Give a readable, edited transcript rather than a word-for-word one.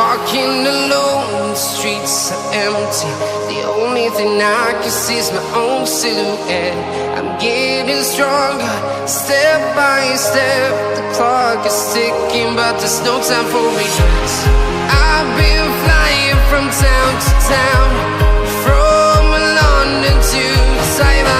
walking alone, the streets are empty. The only thing I can see is my own silhouette. I'm getting stronger, step by step. The clock is ticking, but there's no time for regrets. I've been flying from town to town, from London to Taiwan.